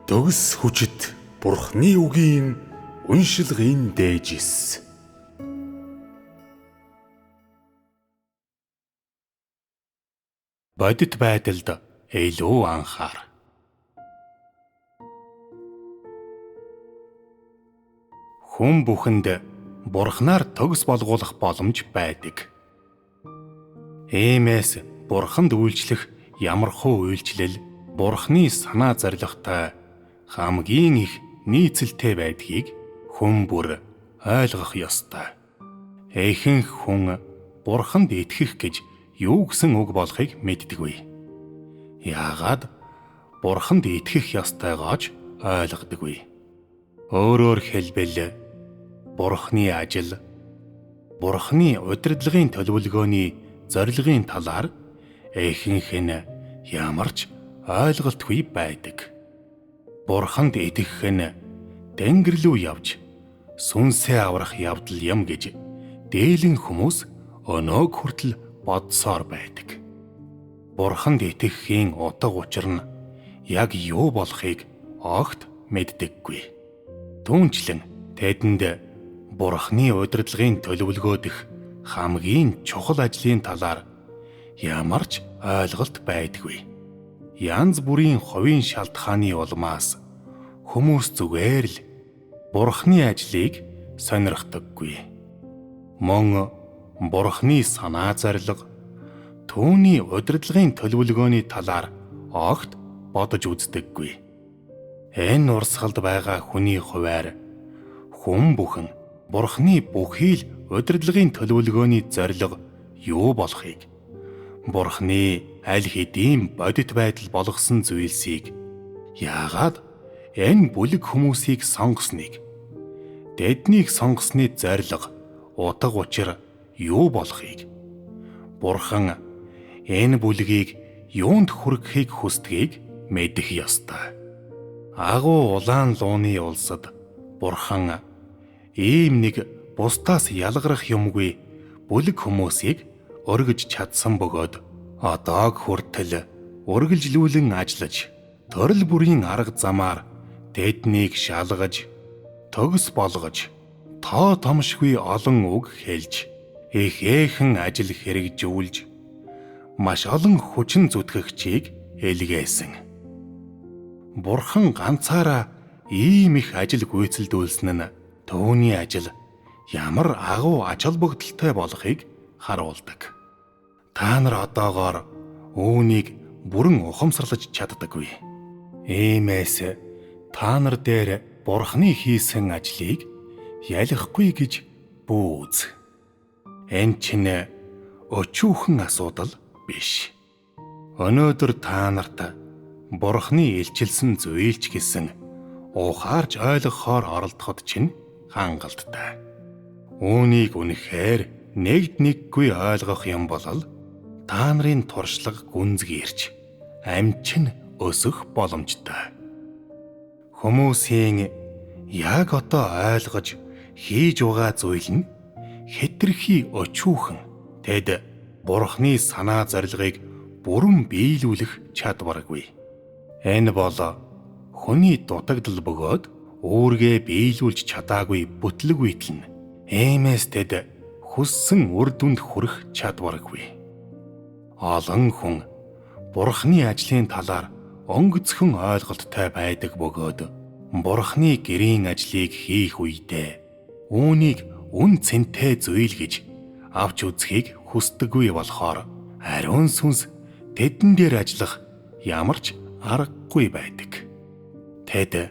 Төгс хүчит Бурхны үгийн уншилгын дээжис. Бодит байдалд илүү анхаар. Хүн бүхэнд Бурхнаар төгс болгуулах боломж байдаг. Иймээс Бурханд үйлчлэх ямархуу үйлчлэл Бурхны санаа зорилготой хамгийн их нийцэлтэй байдгийг хүн бүр ойлгох ёстой. Ихэнх хүн Бурханд итгэх гэж юу гэсэн үг болохыг мэддэггүй. Яагаад Бурханд итгэх ёстойгооч ойлгодоггүй. Өөрөөр хэлбэл Бурхны ажил, Бурхны удирдлагын төлөвлөгөөний зорилгын талаар ихэнх нь ямарч ойлголтгүй байдаг. Бурханд итгэх нь Тэнгэр рүү явж сүнсээ аврах явдал юм гэж дээлэн хүмүүс өнөөг хүртэл бодсоор байдаг. Бурханд итгэхийн утга учир нь яг юу болохыг огт мэддэггүй. Түүнчлэн тэдэнд Бурхны удирдлагын төлөвлөгөө дэх хамгийн чухал ажлын талаар ямарч ойлголт байдаггүй. Янз бүрийн хувийн шалтгааны улмаас хүмүүс зүгээр л Бурхны ажлыг сонирхдаггүй. Мөн Бурхны санаа зорилго, түүний удирдлагын төлөвлөгөөний талаар огт бодож үздэггүй. Энэ урсгалд байгаа хүний хувьар хүн бүхэн Бурхны бүхий л удирдлагын төлөвлөгөөний зорилго юу болохыг, Бурхны аль хэдийн бодит байдал болгосон зүйлсийг яагаад энэ бүлэг хүмүүсийг сонгосныг, тэднийг сонгосны зорилго, утга учир юу болохыг, Бурхан энэ бүлгийг юунд хүрэхийг хүсдгийг мэдэх ёстой. Агуу улаан лууны улсад Бурхан ийм нэг бусдаас ялгарах юмгүй бүлэг хүмүүсийг өргөж чадсан бөгөөд одоог хүртэл үргэлжлүүлэн ажиллаж, төрөл бүрийн арга замаар тэднийг шалгаж, төгс болгож, тоо томшгүй олон үг хэлж, ихээхэн ажил хэрэгжүүлж, маш олон хүчин зүтгэгчийг илгээсэн. Бурхан ганцаараа ийм их ажил гүйцэлдүүлсэн нь түүний ажил ямар агуу ач холбогдолтой болохыг харуулдаг. Та нар одоогоор үүнийг бүрэн ухамсарлаж чаддаггүй. Иймээс та нар дээр Бурхны хийсэн ажлыг ялахгүй гэж бүүз. Энэ чинь өчүүхэн асуудал биш. Өнөөдөр та нарт Бурхны илчилсэн зүйлч гэсэн ухаарж ойлгохоор оролдоход чинь хангалттай. Үүнийг үнэхээр нэгд нэггүй ойлгох юм бол та нарын туршлага гүнзгийрч амчин өсөх боломжтой. Хүмүүсийн яг одоо ойлгож хийж байгаа зүйл нь хэтэрхий өчүүхэн тэд Бурхны санаа зорилгыг бүрэн биелүүлэх чадваргүй. Энэ бол хүний дутагдал бөгөөд үүргээ биелүүлж чадаагүй бүтлэг үйтэл нь. Иймээс тэд хүссэн үр дүнд хүрэх чадваргүй. Олон хүн Бурхны ажлын талаар өнгөцхөн ойлголттой байдаг бөгөөд Бурхны гэрийн ажлыг хийх үедээ үүнийг үн цэнтэй зүйл гэж авч үзхийг хүсдэггүй болохоор ариун сүнс тэдэн дээр ажиллах ямарч аргагүй байдаг. Тэд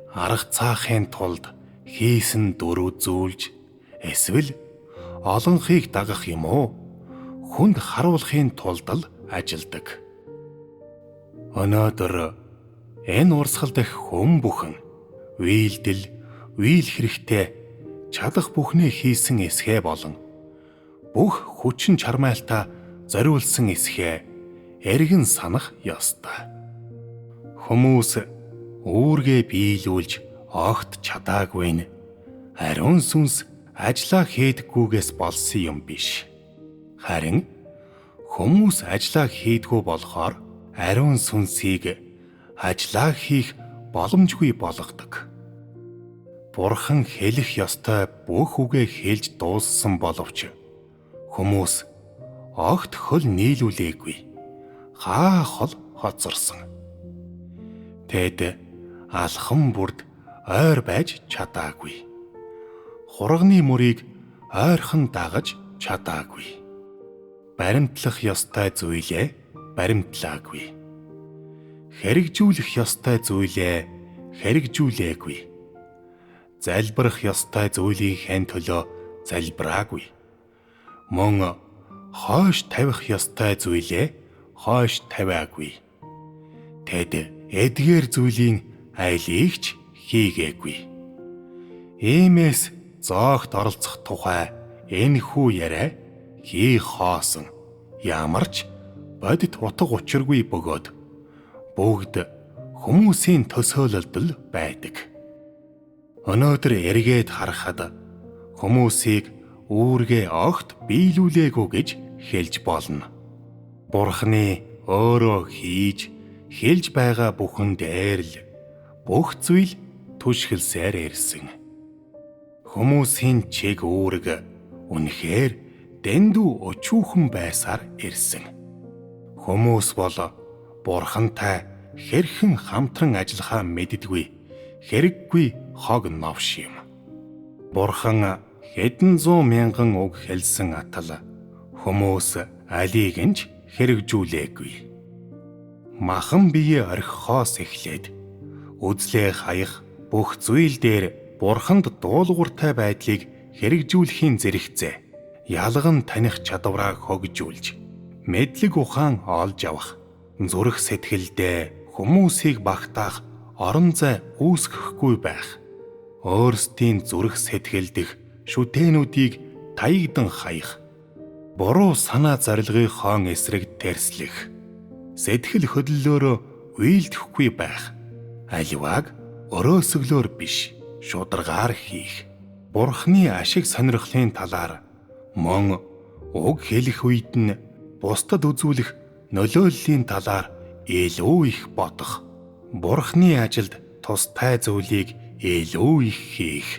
арга цаахын тулд хийсэн дөрв зүйлж эсвэл олонхийг дагах юм уу хүнд харуулахын тулд л ажилдаг. Өнөөдөр энэ урсгал дэх хүн бүхэн үйлдэл, үйл хэрэгтэй чадах бүхнээ хийсэн эсхэ болон бүх хүчин чармайлтаа зориулсан эсхэ эргэн санах ёстой. Хүмүүс үүргээ биелүүлж огт чадаагүй нь ариун сүнс ажлаа хийдггүйгээс болсон юм биш. Харин хүмүүс ажлаа хийдгүү болохоор ариун сүнсийг ажлаа хийх боломжгүй болгодог. Бурхан хэлэх ёстой бүх үгээ хэлж дууссан боловч хүмүүс огт хөл нийлүүлээгүй. Хаа хол хоцорсон. Тэд алхам бүрд ойр байж чадаагүй. Хурганы мөрийг ойрхон дагаж чадаагүй. Баримтлах ёстой зүйлээ баримтлаагүй. Хэрэгжүүлэх ёстой зүйлээ хэрэгжүүлээгүй. Залбирах ёстой зүйлийнхээ төлөө залбираагүй. Мөн хойш тавих ёстой зүйлээ хойш тавиагүй. Тэд эдгээр зүйлийн айлыг ч хийгээгүй. Иймээс зоогт оролцох тухай энэхүү яриа хий хоосон ямарч бодит утга учиргүй бөгөөд бүгд хүмүүсийн төсөөлөлд л байдаг. Өнөөдөр эргээд харахад хүмүүсийг үүргээ огт биелүүлээгүй гэж хэлж болно. Бурханы өөрөө хийж хэлж байгаа бүхэн дээр л бүх зүйл түшгэлсээр ирсэн. Хүмүүсийн чиг үүрэг үнэхээр дэндүү өчүүхэн байсаар ирсэн. Хүмүүс бол Бурхантай хэрхэн хамтран ажиллахаа мэддэггүй хэрэггүй хог новш юм. Бурхан хэдэн зуун мянган үг хэлсэн атал хүмүүс алийг нь ч хэрэгжүүлээгүй. Махан бие орхихоос эхлээд үзлээ хаях бүх зүйл дээр Бурханд дуулууртай байдлыг хэрэгжүүлэхийн зэрэгцээ ялган таних чадвараа хөгжүүлж мэдлэг ухаан олж авах зүрх сэтгэлдээ хүмүүсийг багтаах орон зай үүсгэхгүй байх. Өөрсдийн зүрх сэтгэл дэх шүтээнүүдийг таягдан хаях. Буруу санаа зорилгын эсрэг тэрслэх. Сэтгэл хөдлөлөөрөө уйлдэхгүй байх. Аливааг өрөөсөглөөр биш, шударгаар хийх. Бурхны ашиг сонирхлын талаар мөн уг хэлэх үед нь бусдад үзүүлэх нөлөөллийн талаар илүү их бодох. Бурхны ажилд тустай зүйлийг илүү их хийх.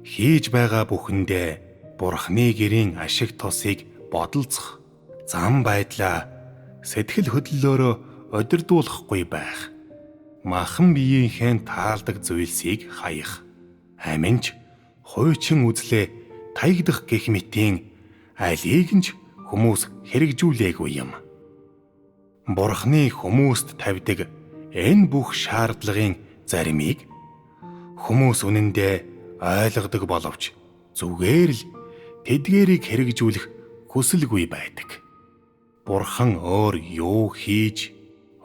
Хийж байгаа бүхэндээ Бурхны гэрийн ашиг тусыг бодолцох. Зам байдлаа сэтгэл хөдлөлөөрөө удирдуулахгүй байх. Махан биеийнхээ таалдаг зүйлсийг хаях. Аминч хуучин үзлээ таягдах гэх мэтийн алийг нь ч хүмүүс хэрэгжүүлээгүй юм. Бурхны хүмүүст тавьдаг энэ бүх шаардлагын заримыг хүмүүс үнэндээ ойлгодог боловч зүгээр л тэдгээрийг хэрэгжүүлэх хүсэлгүй байдаг. Бурхан өөр юу хийж,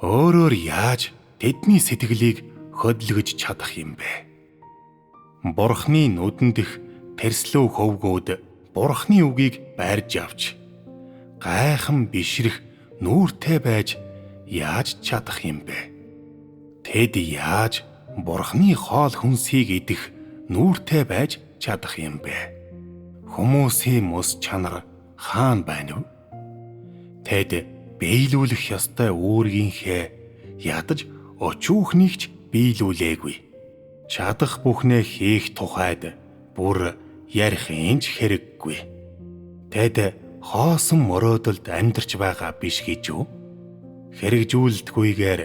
өөрөөр яаж тэдний сэтгэлийг хөдөлгөж чадах юм бэ? Бурхны нүдэн дэх тэрслүү хөвгүүд Бурхны үгийг барьж авч гайхан бишрэх нүүртэй байж яаж чадах юм бэ? Тэд яаж Бурхны хоол хүнсийг идэх нүүртэй байж чадах юм бэ? Хүмүүсийн мөс чанар хаана байна вэ? Тэд биелүүлэх ёстой үүргийнхээ ядаж өчүүхнийг ч биелүүлээгүй. Чадах бүхнээ хийх тухайд бүр ярих инж хэрэггүй. Тэд хоосон мөрөөдөлд амьдарч байгаа биш гэж юу? Хэрэгжүүлдэггүйгээр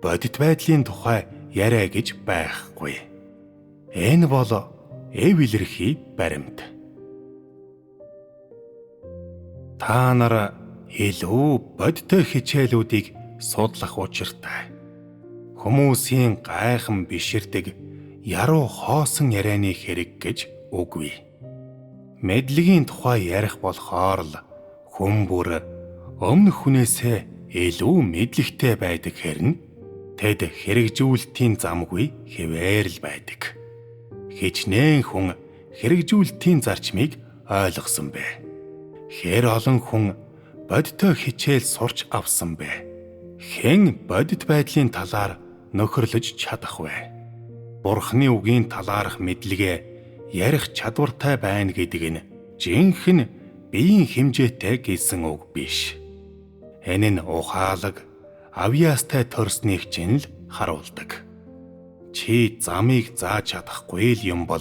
бодит байдлын тухай яриа гэж байхгүй. Энэ бол эв илэрхий баримт. Та нар илүү бодиттой хичээлүүдийг судлах учиртай. Хүмүүсийн гайхан биширдэг яруу хоосон ярианы хэрэг гэж үгүй. Мэдлэгийн тухай ярих болохоор л хүн бүр өмнөх хүнээсээ илүү мэдлэгтэй байдаг хэрнэ тэд хэрэгжүүлэлтийн замгүй хэвээр л байдаг. Хичнээн хүн хэрэгжүүлэлтийн зарчмыг ойлгосон бэ. Хэр олон хүн бодиттой хичээл сурч авсан бэ. Хэн бодит байдлын талаар нөхөрлөж чадах вэ? Бурхны үгийн талаарх мэдлэгээ ярих чадвартай байна гэдэг нь жинхэнэ биеийн хэмжээтэй гэсэн үг биш. Энэ нь ухаалаг, авьяастай төрснийг чинь л харуулдаг. чи замыг зааж чадахгүй л юм бол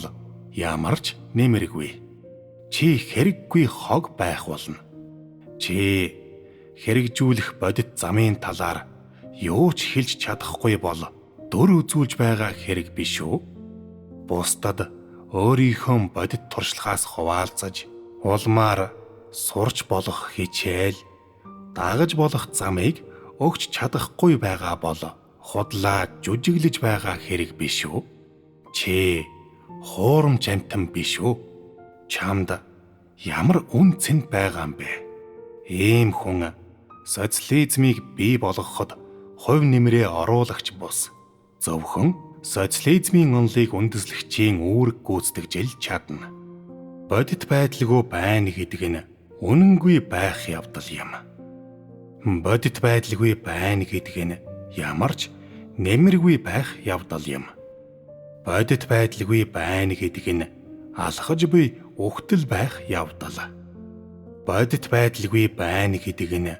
ямар ч нэмэргүй. Чи хэрэггүй хог байх болно. Чи хэрэгжүүлэх бодит замын талаар юу ч хэлж чадахгүй бол дүр үзүүлж байгаа хэрэг биш үү? Бусдад өөрийнхөө бодит туршлагаас хуваалцаж, улмаар сурч болох хичээл, дагаж болох замыг өгч чадахгүй байгаа бол худлаа жүжиглэж байгаа хэрэг биш үү? Чи хуурамч амтан биш үү? Чамд ямар үн цэнд байгаа юм бэ? Ийм хүн социализмыг бий болгоход хувь нэмрээ оруулагч бус. Зөвхөн социализмын онолыг үндэслэгчийн үүрэг гүйцэтгэж чадна. Бодит байдалгүй байна гэдэг нь үнэнгүй байх явдал юм. Бодит байдалгүй байна гэдэг нь ямар ч нэмэргүй байх явдал юм. Бодит байдалгүй байна гэдэг нь алхаж буй үхтэл байх явдал. Бодит байдалгүй байна гэдэг нь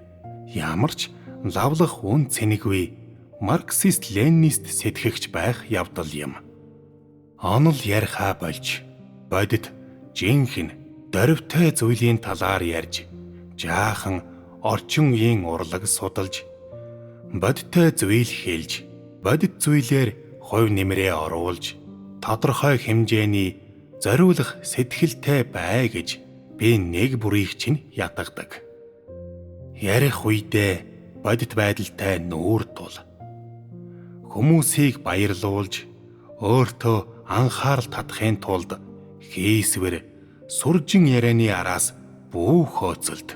ямар ч лавлах үн цэнэггүй марксист-ленинист сэтгэгч байх явдал юм. Онол ярихаа болж бодит жинхэнэ дөрвтэй зүйлийн талаар ярьж, жаахан орчин үеийн урлаг судалж, бодиттой зүйл хэлж, бодит зүйлээр хувь нэмрээ оруулж, тодорхой хэмжээний зориулах сэтгэлтэй бай гэж би нэг бүрийг чинь ятгадаг. Ярих үедээ бодит байдалтай нүүр тул. Хүмүүсийг баярлуулж, өөртөө анхаарал татахын тулд хийсвэр суржин ярианы араас бүү хөөцөлд.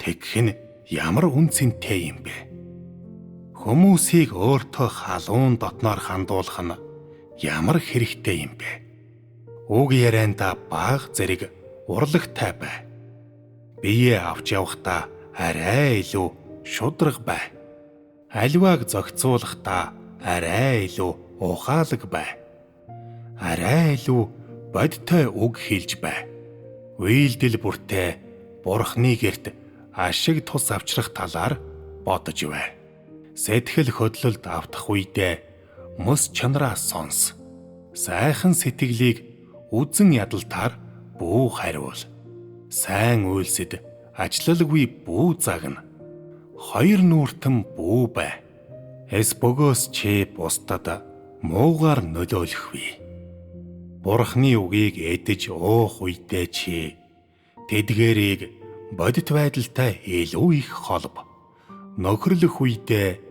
Тэгэх нь ямар үн цэнтэй юм бэ? Хүмүүсийг өөртөө халуун дотноор хандуулах нь ямар хэрэгтэй юм бэ? Уг ярианда бага зэрэг урлагтай бай. Бие авч явахдаа арай илүү шудраг бай. Аливааг зохицуулахдаа арай илүү ухаалаг бай. Арай илүү бодиттой үг хэлж бай. Үйлдэл бүртээ Бурхны гэрт ашиг тус авчрах талаар бодож бай. Сэтгэл хөдлөлд автах үедээ мөс чанараа сонс. Сайхан сэтгэлийг үзэн ядалтаар бүү хариул. Сайн үйлсэд ажлалгүй бүү загна. Хоёр нүртэн бүү бай. Эс бөгөөс чи бусдад муугаар нөлөөлөхгүй. Бурхны үгийг эдэж уух үедээ чи тэдгэрийг бодит байдалтай илүү их холб. Нөхөрлөх үедээ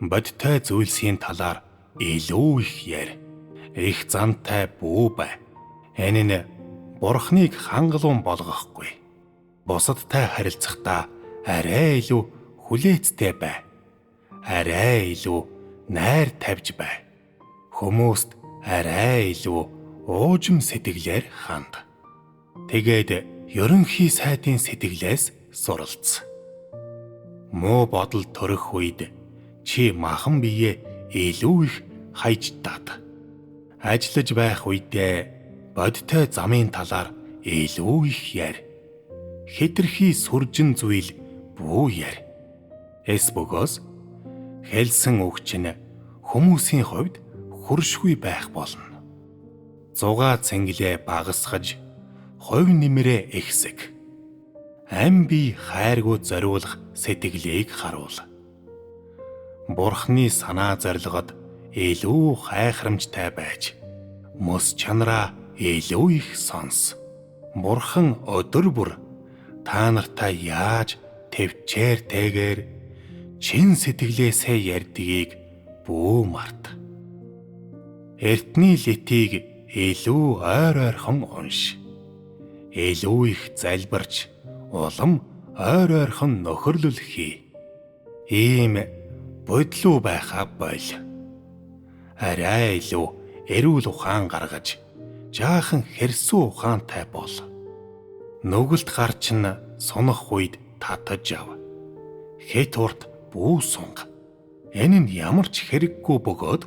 бодиттой зүйлсийн талаар илүү их ярь. Их зантай бүү бай. Энэ нь Бурхныг хангалуун болгохгүй. Бусадтай харилцахдаа арай илүү хүлээцтэй бай. Арай илүү найр тавьж бай. Хүмүүст арай илүү уужим сэтгэлээр ханд. Тэгээд ерөнхий сайдын сэтгэлээс суралц. Муу бодол төрөх үед чи махан бие илүү их хайж таад. Ажиллаж байх үедээ бодиттой замын талаар илүү их ярь. Хэтэрхий сүржин зүйл бүү ярь. Эс бөгөөс хэлсэн үг чинь хүмүүсийн хувьд хүршгүй байх болно. Зугаа цэнгэлээ багасгаж, хувь нэмрээ ихсэг. Ам бие хайргүй зориулах сэтгэлийг харуул. Бурхны санаа зорилгод илүү хайхрамжтай байж, мөс чанараа илүү их сонс. Бурхан өдөр бүр та нартай яаж төвчээр тэгээр чин сэтгэлээсээ ярьдгийг бүү март. Эртний литийг илүү ойр ойрхон унш. Илүү их залбирч, улам ойр ойрхон нөхөрлөл хий. Ийм бодлоо байхаа бойл. Арай илүү эрүүл ухаан гаргаж, жаахан хэрсүү ухаантай бол. Нүгэлт гарч нь сунах үед татаж ав. Хэт урт бүү сунга. Энэ нь ямар ч хэрэггүй бөгөөд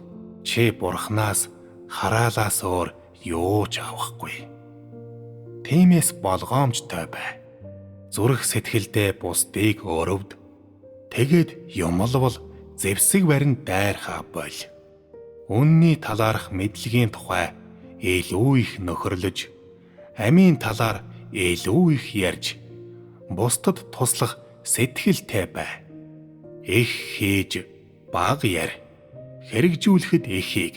чи Бурханаас хараалаас өөр юу ч авахгүй. Тиймээс болгоомжтой бай. Зүрх сэтгэлдээ бусдыг өрөвд. Тэгээд юмлвол зэвсэг барин дайрхаа бойл. үнний талаарх мэдлэгийн тухай илүү их нөхөрлөж, амийн талаар илүү их ярьж, бусдад туслах сэтгэлтэй бай. Их хийж бага ярь. Хэрэгжүүлэхэд ихийг,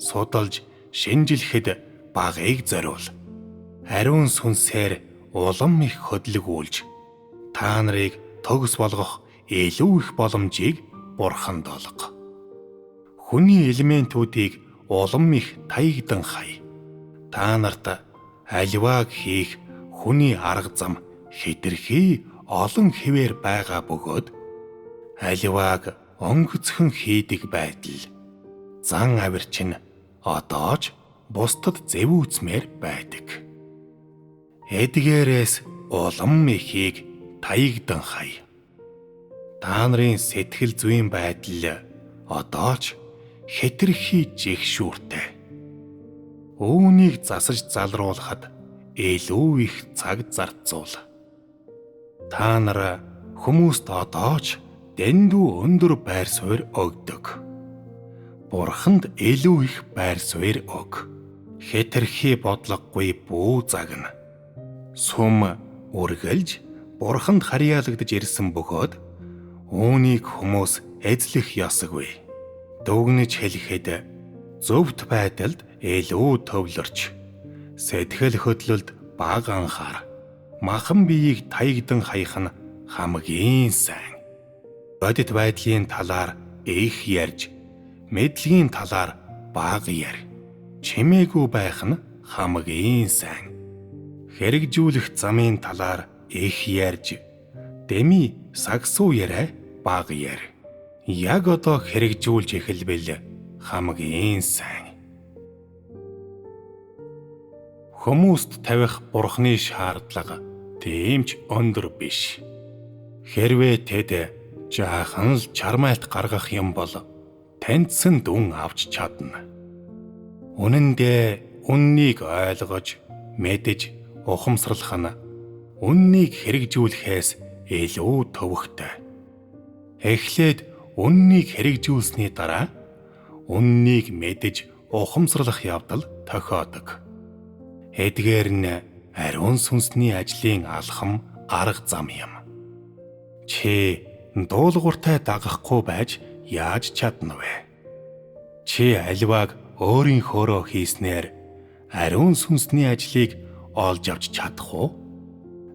судалж шинжилэхэд багыг зориул. Ариун сүнсээр улам их хөдөлгүүлж, та нарыг төгс болгох илүү их боломжийг Бурханд олго. Хүний элементүүдийг улам их таягдан хай. Та нарт аливааг хийх хүний арга зам хэтэрхий олон хэвээр байгаа бөгөөд аливааг онгоцхон хийдэг байтал зан авирч нь одоо ч бусдад зэвүүцмээр байдаг. Эдгээрээс улам ихийг таягдан хай. Та нарын сэтгэл зүйн байдал одоо ч хэтэрхий жигшүүртэй. Үүнийг засаж залруулахад илүү их цаг зарцуул. Та нар хүмүүст одоо ч дэндүү өндөр байр суурь өгдөг. Бурханд илүү их байр суурь өг. Хэтэрхий бодлогогүй бүү загна. Сүм үргэлж Бурханд харьяалагдж ирсэн бөгөөд үүнийг хүмүүс эзлэх ёсгүй. Дүгнэж хэлэхэд зөвхт байдалд илүү төвлөрч, сэтгэл хөдлөлд бага анхаар, махан биеийг таягдан хаях нь хамгийн сайн. Бодит байдлын талаар их ярьж, мэдлэгийн талаар бага ярь. Чимээгүй байх нь хамгийн сайн. Хэрэгжүүлэх замын талаар их ярьж, дэми сагсуу яриа бага ярь. Яг одоо хэрэгжүүлж эхэлбэл хамгийн сайн. Хүмүүст тавих Бурхны шаардлага тийм ч өндөр биш. Хэрвээ тэд жаахан л чармайлт гаргах юм бол таньдсан дүн авч чадна. Үнэн дээр үннийг ойлгож, мэдж, ухамсарлах нь үннийг хэрэгжүүлэхээс илүү төвөгтэй. Эхлээд үннийг хэрэгжүүлсний дараа үннийг мэдж, ухамсарлах явдал тохиодог. Эдгээр нь ариун сүнсний ажлын алхам арга зам юм. Чи дуулууртай дагахгүй байж яаж чадна вэ? Чи аливааг өөрийнхөөрөө хийснээр ариун сүнсний ажлыг олж авч чадах уу?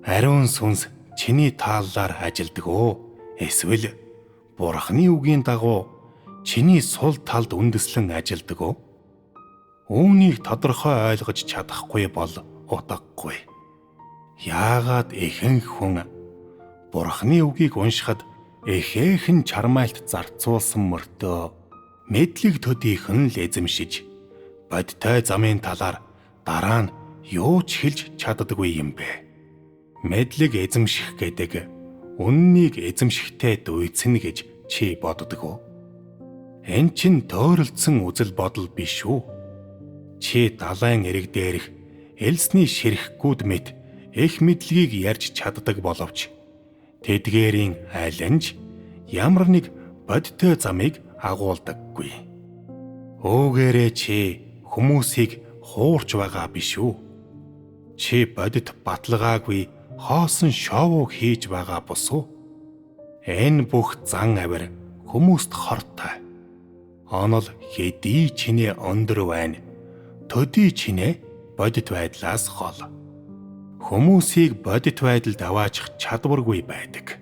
Ариун сүнс чиний тааллаар ажилдаг уу? Эсвэл Бурхны үгийн дагуу чиний сул талд үндэслэн ажилдаг уу? Үүнийг тодорхой ойлгож чадахгүй бол утгагүй. Яагаад ихэнх хүн Бурхны үгийг уншихад эхээхэн чармайлт зарцуулсан мөртөө мэдлэг төдийхөн л эзэмшиж, бодтой замын талаар дараа нь юу ч хэлж чаддаггүй юм бэ? Мэдлэг эзэмших гэдэг үннийг эзэмшихтэй дүйцэнэ гэж чи боддог уу? Энэ чинь төөрөлдсөн үзэл бодол биш үү? Чи далайн эрэг дээрх элсний ширхгүүд мэт их мэдлэгийг ярьж чаддаг боловч тэдгээрийн аль нь ямар нэг бодтой замыг агуулдаггүй. Өөгээрээ чи хүмүүсийг хуурч байгаа биш үү? Чи бодит баталгаагүй хоосон шоу хийж байгаа бус уу? Энэ бүх зан авир хүмүүст хортой. Онол хэдий чинээ өндөр байна, төдий чинээ бодит байдлаас хол. Хүмүүсийг бодит байдалд аваачих чадваргүй байдаг.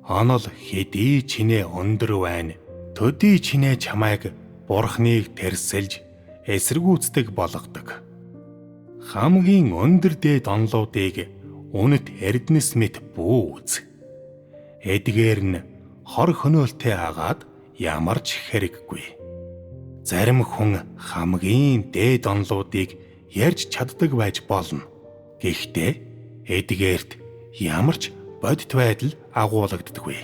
Онол хэдий чинээ өндөр байна, төдий чинээ чамайг Бурхныг тэрсэлж эсэргүүцдэг болгодог. Хамгийн өндөр дээд онлуудыг үнэт эрдэнэс мэт бүүз. Эдгээр нь хор хөнөөлтэй агаад ямар ч хэрэггүй. Зарим хүн хамгийн дээд онлуудыг ярьж чаддаг байж болно. Гэхдээ эдгээрт ямар ч бодит байдал агуулгаддаггүй.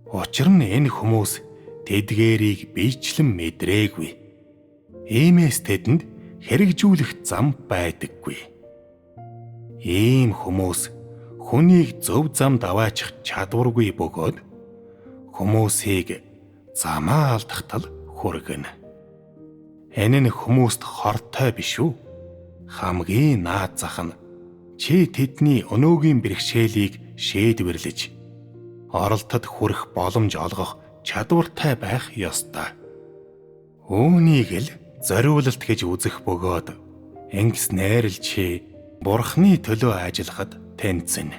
Учир нь энэ хүмүүс тэдгээрийг биечлэн мэдрээгүй. Иймээс тэдэнд хэрэгжүүлэх зам байдаггүй. Ийм хүмүүс хүнийг зөв замд аваачих чадваргүй бөгөөд хүмүүсийг замаа алдахтал хүргэнэ. Энэ нь хүмүүст хортой биш үү? Хамгийн наад зах нь чи тэдний өнөөгийн бэрхшээлийг шийдвэрлэж оролтод хүрэх боломж олгох чадвартай байх ёстой. Үүнийг л зориулалт гэж үзэх бөгөөд ингэснээр л чи Бурхны төлөө ажиллахад тэнцэнэ.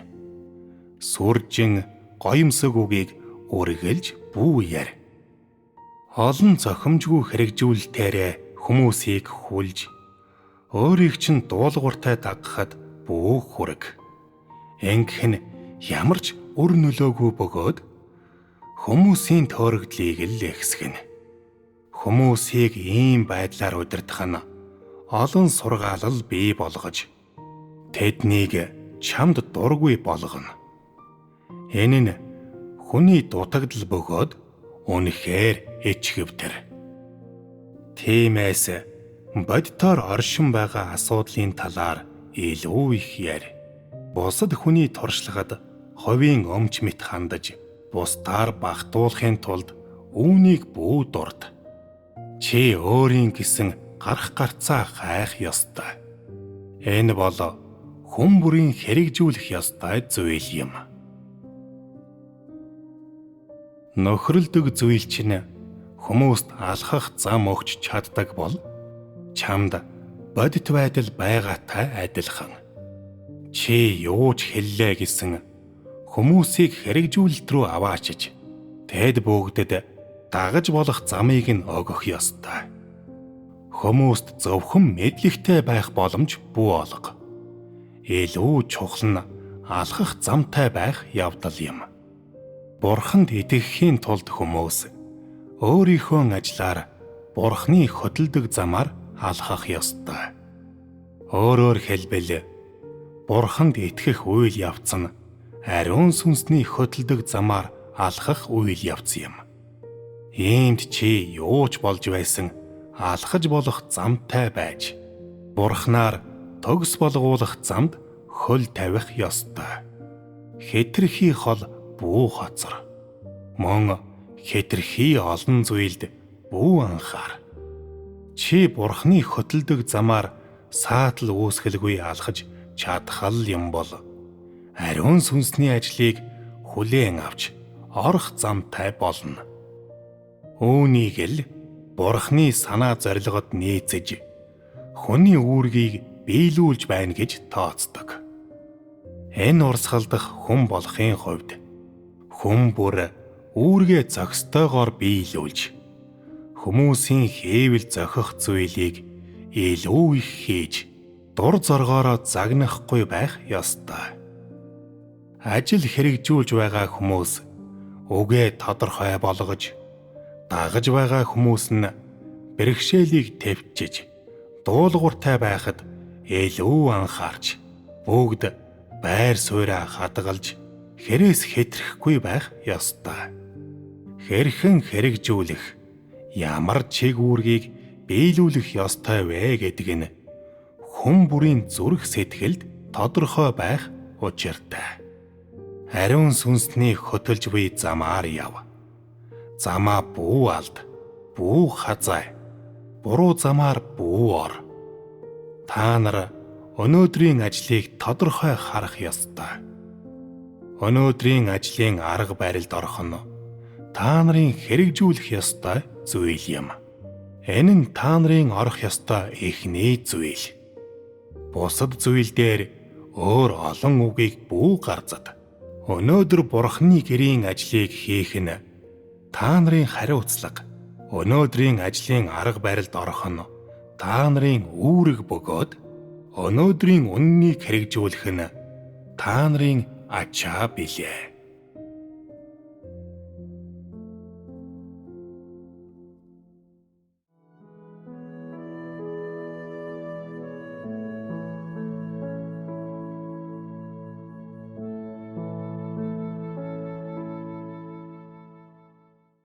Сүржин гоёмсог үгийг үргэлж бүү яар. Олон зохимжгүй хэрэгжүүлэлтээр хүмүүсийг хүлж өөрийг чинь дуулууртай дагахад бүү хүрэг. Ингэх нь ямар ч үр нөлөөгүй бөгөөд хүмүүсийн төөрөгдлийг л ихсгэнэ. Хүмүүсийг ийм байдлаар удирдах нь олон сургаалал бий болгож тэднийг чамд дургүй болгоно. Энэ нь хүний дутагдал бөгөөд үнэхээр ичгэвтэр. Тиймээс бодитоор оршин байгаа асуудлын талаар илүү их яар. Бусад хүний туршлагад ховийн өмч мэт хандаж бусдаар багтуулахын тулд үүнийг бүү дурд. Чи өөрийн гэсэн гарах гарцаа хайх ёстой. Энэ бол хүн бүрийн хэрэгжүүлэх ёстой зүйл юм. Нөхрөлдөг зүйл чинь хүмүүст алхах зам өгч чаддаг бол чамд бодит байдал байгаатай адилхан. Чи юу ч хэллээ гэсэн хүмүүсийг хэрэгжүүлэлт рүү аваачиж тэд бүгдэд дагаж болох замыг нь өгөх ёстой. Хүмүүст зөвхөн мэдлэгтэй байх боломж бүү олго. Илүү чухал нь алхах замтай байх явдал юм. Бурханд итгэхийн тулд хүмүүс өөрийнхөө ажлаар Бурханы хөдөлдөг замаар алхах ёстой. Өөрөөр хэлбэл Бурханд итгэх үйл явц нь ариун сүнсний хөдөлдөг замаар алхах үйл явц юм. Иймд чи юу ч болж байсан алхаж болох замтай байж Бурханаар төгс болгуулах замд хөл тавих ёстой. Хэтэрхий хол бүү хоцор. Мөн хэтэрхий олон зүйлд бүү анхаар. Чи Бурханы хөдөлдөг замаар саатал үүсгэлгүй алхаж чадхал юм бол ариун сүнсний ажлыг хүлээн авч орох замтай болно. Үүнийг л Бурханы санаа зорилгод нийцэж хүний үүргийг биелүүлж байна гэж тооцдог. Энэ урсгалдах хүн болохын хувьд хүн бүр үүргээ зохистойгоор биелүүлж хүмүүсийн хийвэл зохих зүйлийг илүү их хийж дур зоргоороо загнахгүй байх ёстой. Ажил хэрэгжүүлж байгаа хүмүүс үгээ тодорхой болгож дагаж байгаа хүмүүс нь бэрхшээлийг төвчж дуулууртай байхад илүү анхаарч бүгд байр сууриа хадгалж хэрээс хэтрэхгүй байх ёстой. Хэрхэн хэрэгжүүлэх, ямар чиг үүргийг биелүүлэх ёстой вэ гэдэг нь хүн бүрийн зүрх сэтгэлд тодорхой байх учиртай. Ариун сүнсний хөтөлж буй замаар яв. Замаа бүү алд, бүү хазай, буруу замаар бүү ор. Та нар өнөөдрийн ажлыг тодорхой харах ёстой. Өнөөдрийн ажлын арга барилд орох нь та нарын хэрэгжүүлэх ёстой зүйл юм. Энэ нь та нарын орох ёстой эхний зүйл. Бусад зүйл дээр өөр олон үгийг бүү гарзад өнөөдөр Бурханы гэрийн ажлыг хийх нь та нарын хариуцлага. Өнөөдрийн ажлын арга барилд орох нь та нарын үүрэг бөгөөд өнөөдрийн үннийг хэрэгжүүлэх нь та нарын ачаа билээ.